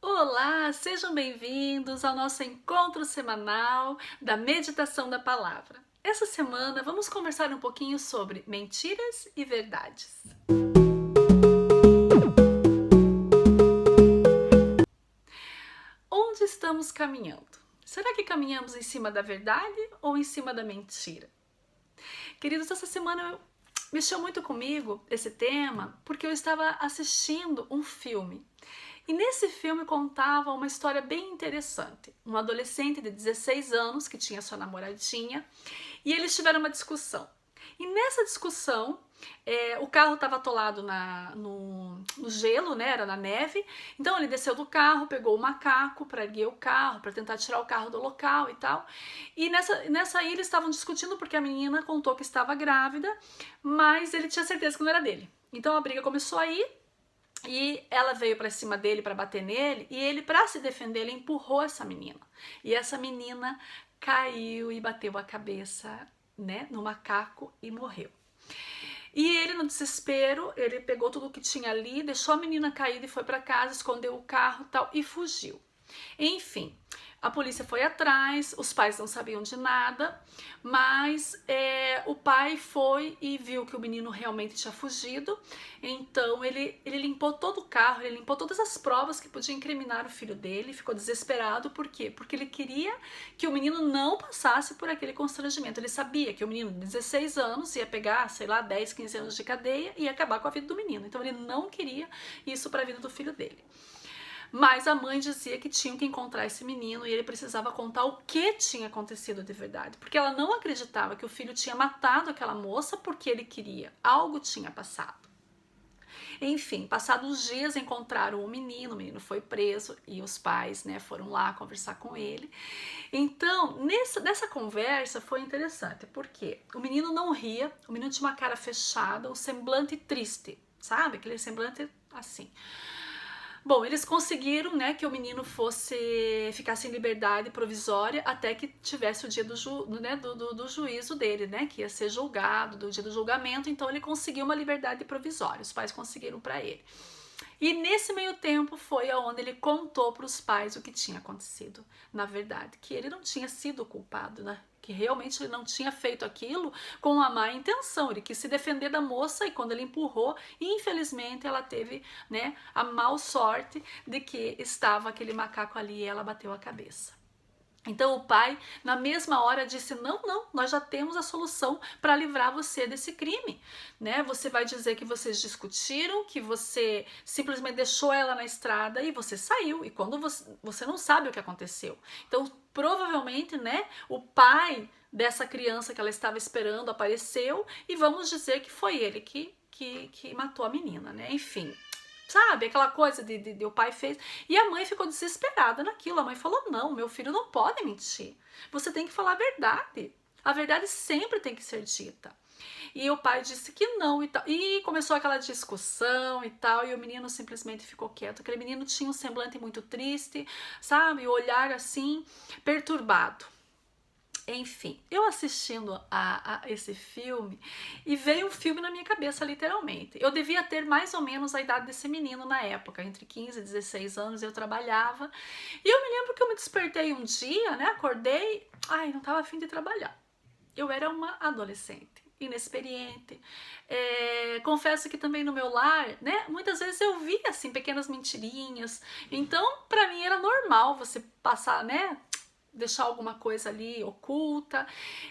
Olá, sejam bem-vindos ao nosso encontro semanal da meditação da palavra. Essa semana vamos conversar um pouquinho sobre mentiras e verdades. Onde estamos caminhando? Será que caminhamos em cima da verdade ou em cima da mentira? Queridos, essa semana mexeu muito comigo esse tema porque eu estava assistindo um filme. E nesse filme contava uma história bem interessante. Um adolescente de 16 anos que tinha sua namoradinha e eles tiveram uma discussão. E nessa discussão, o carro estava atolado no gelo, né? Era na neve. Então ele desceu do carro, pegou o macaco para erguer o carro, para tentar tirar o carro do local e tal. E nessa aí eles estavam discutindo porque a menina contou que estava grávida, mas ele tinha certeza que não era dele. Então a briga começou aí. E ela veio para cima dele para bater nele, e ele, para se defender, ele empurrou essa menina. E essa menina caiu e bateu a cabeça, né, no macaco e morreu. E ele, no desespero, ele pegou tudo que tinha ali, deixou a menina caída e foi para casa, escondeu o carro e tal e fugiu. Enfim, a polícia foi atrás, os pais não sabiam de nada, mas o pai foi e viu que o menino realmente tinha fugido. Então ele limpou todo o carro, ele limpou todas as provas que podiam incriminar o filho dele, ficou desesperado. Por quê? Porque ele queria que o menino não passasse por aquele constrangimento. Ele sabia que o menino de 16 anos ia pegar, sei lá, 10, 15 anos de cadeia e ia acabar com a vida do menino. Então ele não queria isso para a vida do filho dele. Mas a mãe dizia que tinham que encontrar esse menino e ele precisava contar o que tinha acontecido de verdade. Porque ela não acreditava que o filho tinha matado aquela moça porque ele queria. Algo tinha passado. Enfim, passados dias encontraram o menino foi preso e os pais, né, foram lá conversar com ele. Então, nessa conversa foi interessante, porque o menino não ria, o menino tinha uma cara fechada, um semblante triste, sabe? Aquele semblante assim. Bom, eles conseguiram, né, que o menino ficasse em liberdade provisória até que tivesse o dia do juízo dele, né, que ia ser julgado, do dia do julgamento. Então ele conseguiu uma liberdade provisória, os pais conseguiram para ele. E nesse meio tempo foi aonde ele contou para os pais o que tinha acontecido. Na verdade, que ele não tinha sido o culpado, né? Que realmente ele não tinha feito aquilo com uma má intenção. Ele quis se defender da moça e quando ele empurrou, infelizmente ela teve, né, a mal sorte de que estava aquele macaco ali e ela bateu a cabeça. Então o pai, na mesma hora, disse: não, nós já temos a solução para livrar você desse crime, né? Você vai dizer que vocês discutiram, que você simplesmente deixou ela na estrada e você saiu, e quando você não sabe o que aconteceu. Então, provavelmente, né, o pai dessa criança que ela estava esperando apareceu e vamos dizer que foi ele que matou a menina, né? Enfim. Sabe, aquela coisa de o pai fez. E a mãe ficou desesperada naquilo. A mãe falou: não, meu filho não pode mentir. Você tem que falar a verdade. A verdade sempre tem que ser dita. E o pai disse que não e tal. E começou aquela discussão e tal. E o menino simplesmente ficou quieto. Aquele menino tinha um semblante muito triste, sabe? O olhar assim, perturbado. Enfim, eu assistindo a esse filme e veio um filme na minha cabeça, literalmente. Eu devia ter mais ou menos a idade desse menino na época, entre 15 e 16 anos eu trabalhava. E eu me lembro que eu me despertei um dia, né, acordei, não tava a fim de trabalhar. Eu era uma adolescente, inexperiente. Confesso que também no meu lar, né, muitas vezes eu via, assim, pequenas mentirinhas. Então, pra mim era normal você passar, né, deixar alguma coisa ali oculta.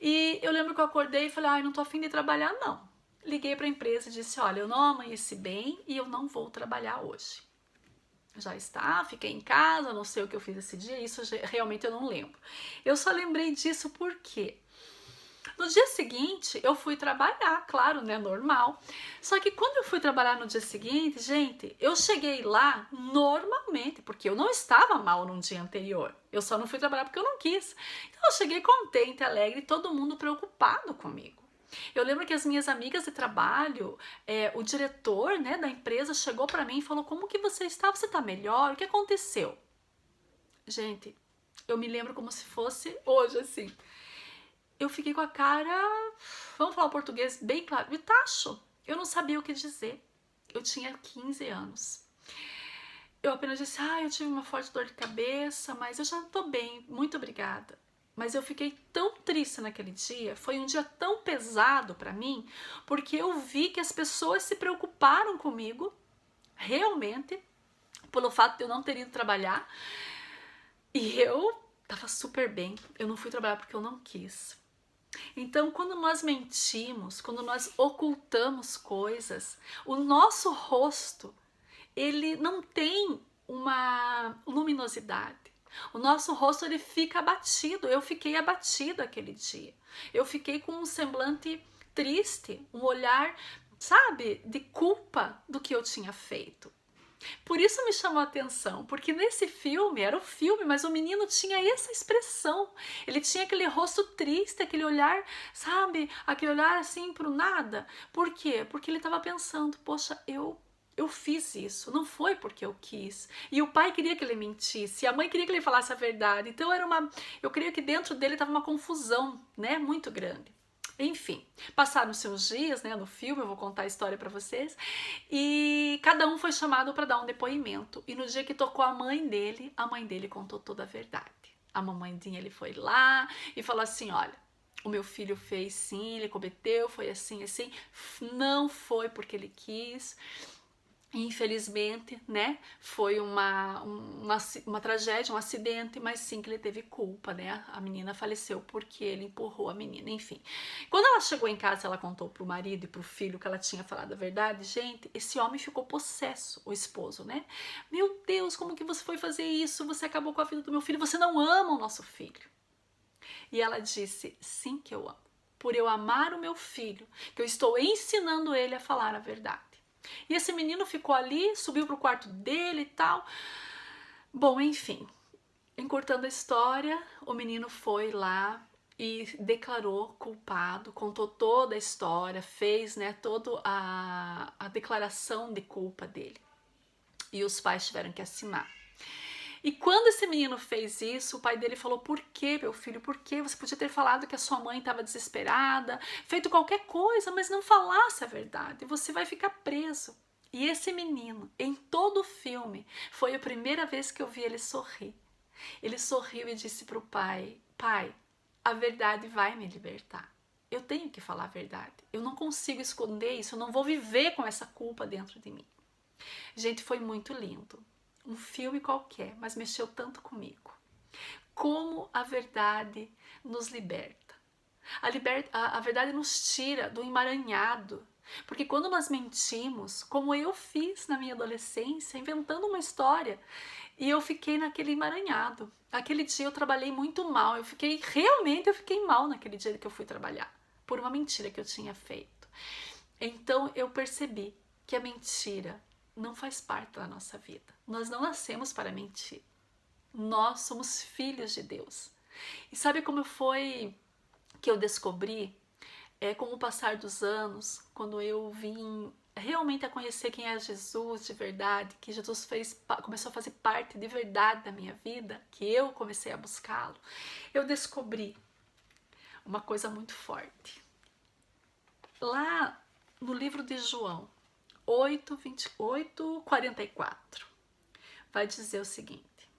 E eu lembro que eu acordei e falei: não tô afim de trabalhar não. Liguei para a empresa e disse: olha, eu não amanheci bem e eu não vou trabalhar hoje. Já está, fiquei em casa, não sei o que eu fiz esse dia, isso realmente eu não lembro. Eu só lembrei disso porque no dia seguinte, eu fui trabalhar, claro, né, normal. Só que quando eu fui trabalhar no dia seguinte, gente, eu cheguei lá normalmente, porque eu não estava mal no dia anterior. Eu só não fui trabalhar porque eu não quis. Então eu cheguei contente, alegre, todo mundo preocupado comigo. Eu lembro que as minhas amigas de trabalho, o diretor, né, da empresa chegou para mim e falou: como que você está? Você está melhor? O que aconteceu? Gente, eu me lembro como se fosse hoje, assim. Eu fiquei com a cara, vamos falar o português bem claro, de tacho. Eu não sabia o que dizer. Eu tinha 15 anos. eu apenas disse, eu tive uma forte dor de cabeça, mas eu já tô bem, muito obrigada. Mas eu fiquei tão triste naquele dia, foi um dia tão pesado para mim, porque eu vi que as pessoas se preocuparam comigo, realmente, pelo fato de eu não ter ido trabalhar, e eu tava super bem, eu não fui trabalhar porque eu não quis. Então, quando nós mentimos, quando nós ocultamos coisas, o nosso rosto, ele não tem uma luminosidade. O nosso rosto, ele fica abatido. Eu fiquei abatida aquele dia. Eu fiquei com um semblante triste, um olhar, sabe, de culpa do que eu tinha feito. Por isso me chamou a atenção, porque nesse filme, era o filme, mas o menino tinha essa expressão. Ele tinha aquele rosto triste, aquele olhar, sabe, aquele olhar assim pro nada. Por quê? Porque ele estava pensando, poxa, eu fiz isso, não foi porque eu quis. E o pai queria que ele mentisse, e a mãe queria que ele falasse a verdade. Então eu creio que dentro dele estava uma confusão, né, muito grande. Enfim, passaram-se uns dias, né, no filme, eu vou contar a história para vocês, e cada um foi chamado para dar um depoimento. E no dia que tocou a mãe dele contou toda a verdade. A mamãezinha, ele foi lá e falou assim, olha, o meu filho fez sim, ele cometeu, foi assim, assim, não foi porque ele quis. Infelizmente, né, foi uma tragédia, um acidente, mas sim que ele teve culpa, né, a menina faleceu porque ele empurrou a menina, enfim. Quando ela chegou em casa, ela contou pro marido e pro filho que ela tinha falado a verdade. Gente, esse homem ficou possesso, o esposo, né, meu Deus, como que você foi fazer isso, você acabou com a vida do meu filho, você não ama o nosso filho. E ela disse, sim que eu amo, por eu amar o meu filho, que eu estou ensinando ele a falar a verdade. E esse menino ficou ali, subiu pro quarto dele e tal. Bom, enfim, encurtando a história, o menino foi lá e declarou culpado, contou toda a história, fez, né, toda a declaração de culpa dele. E os pais tiveram que assinar. E quando esse menino fez isso, o pai dele falou, por que, meu filho, por que? Você podia ter falado que a sua mãe estava desesperada, feito qualquer coisa, mas não falasse a verdade, você vai ficar preso. E esse menino, em todo o filme, foi a primeira vez que eu vi ele sorrir. Ele sorriu e disse para o pai, pai, a verdade vai me libertar. Eu tenho que falar a verdade. Eu não consigo esconder isso, eu não vou viver com essa culpa dentro de mim. Gente, foi muito lindo. Um filme qualquer, mas mexeu tanto comigo. Como a verdade nos liberta. A verdade nos tira do emaranhado. Porque quando nós mentimos, como eu fiz na minha adolescência, inventando uma história, e eu fiquei naquele emaranhado. Aquele dia eu trabalhei muito mal, eu fiquei mal naquele dia que eu fui trabalhar, por uma mentira que eu tinha feito. Então eu percebi que a mentira não faz parte da nossa vida. Nós não nascemos para mentir. Nós somos filhos de Deus. E sabe como foi que eu descobri? Com o passar dos anos, quando eu vim realmente a conhecer quem é Jesus de verdade, que Jesus começou a fazer parte de verdade da minha vida, que eu comecei a buscá-lo, eu descobri uma coisa muito forte. Lá no livro de João, 8:44, vai dizer o seguinte: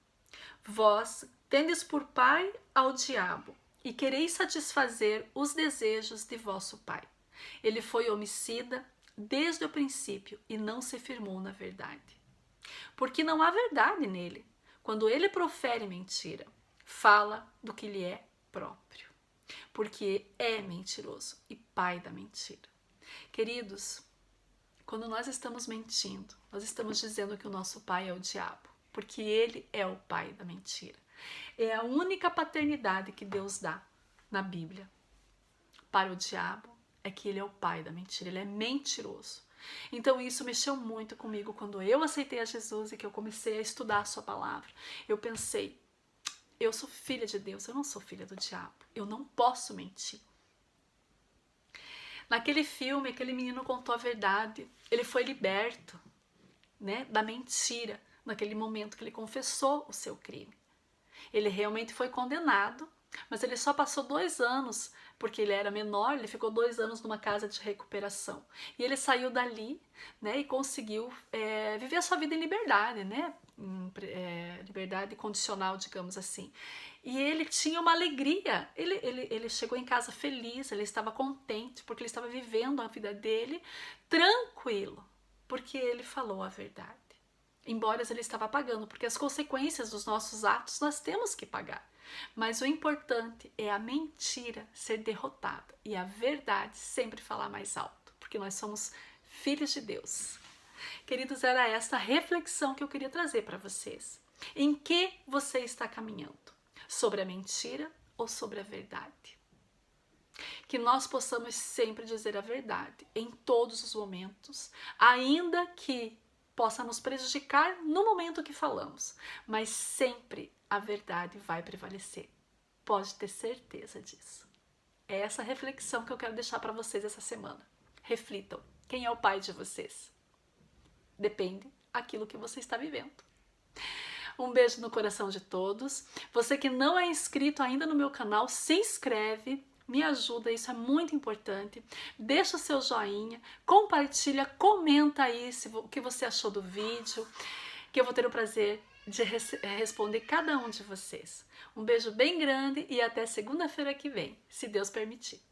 vós tendes por pai ao diabo e quereis satisfazer os desejos de vosso pai. Ele foi homicida desde o princípio e não se firmou na verdade. Porque não há verdade nele. Quando ele profere mentira, fala do que lhe é próprio. Porque é mentiroso e pai da mentira. Queridos, quando nós estamos mentindo, nós estamos dizendo que o nosso pai é o diabo, porque ele é o pai da mentira. É a única paternidade que Deus dá na Bíblia para o diabo, é que ele é o pai da mentira, ele é mentiroso. Então isso mexeu muito comigo quando eu aceitei a Jesus e que eu comecei a estudar a sua palavra. Eu pensei, eu sou filha de Deus, eu não sou filha do diabo, eu não posso mentir. Naquele filme, aquele menino contou a verdade, ele foi liberto, né, da mentira, naquele momento que ele confessou o seu crime. Ele realmente foi condenado, mas ele só passou 2 anos, porque ele era menor, ele ficou 2 anos numa casa de recuperação. E ele saiu dali, né, e conseguiu viver a sua vida em liberdade, né? liberdade condicional, digamos assim. E ele tinha uma alegria, ele chegou em casa feliz, ele estava contente, porque ele estava vivendo a vida dele tranquilo, porque ele falou a verdade. Embora ele estava pagando, porque as consequências dos nossos atos nós temos que pagar. Mas o importante é a mentira ser derrotada e a verdade sempre falar mais alto, porque nós somos filhos de Deus. Queridos, era esta reflexão que eu queria trazer para vocês. Em que você está caminhando? Sobre a mentira ou sobre a verdade? Que nós possamos sempre dizer a verdade em todos os momentos, ainda que possa nos prejudicar no momento que falamos, mas sempre a verdade vai prevalecer. Pode ter certeza disso. É essa reflexão que eu quero deixar para vocês essa semana. Reflitam. Quem é o pai de vocês? Depende daquilo que você está vivendo. Um beijo no coração de todos. Você que não é inscrito ainda no meu canal, se inscreve, me ajuda, isso é muito importante. Deixa o seu joinha, compartilha, comenta aí o que você achou do vídeo, que eu vou ter o prazer de responder cada um de vocês. Um beijo bem grande e até segunda-feira que vem, se Deus permitir.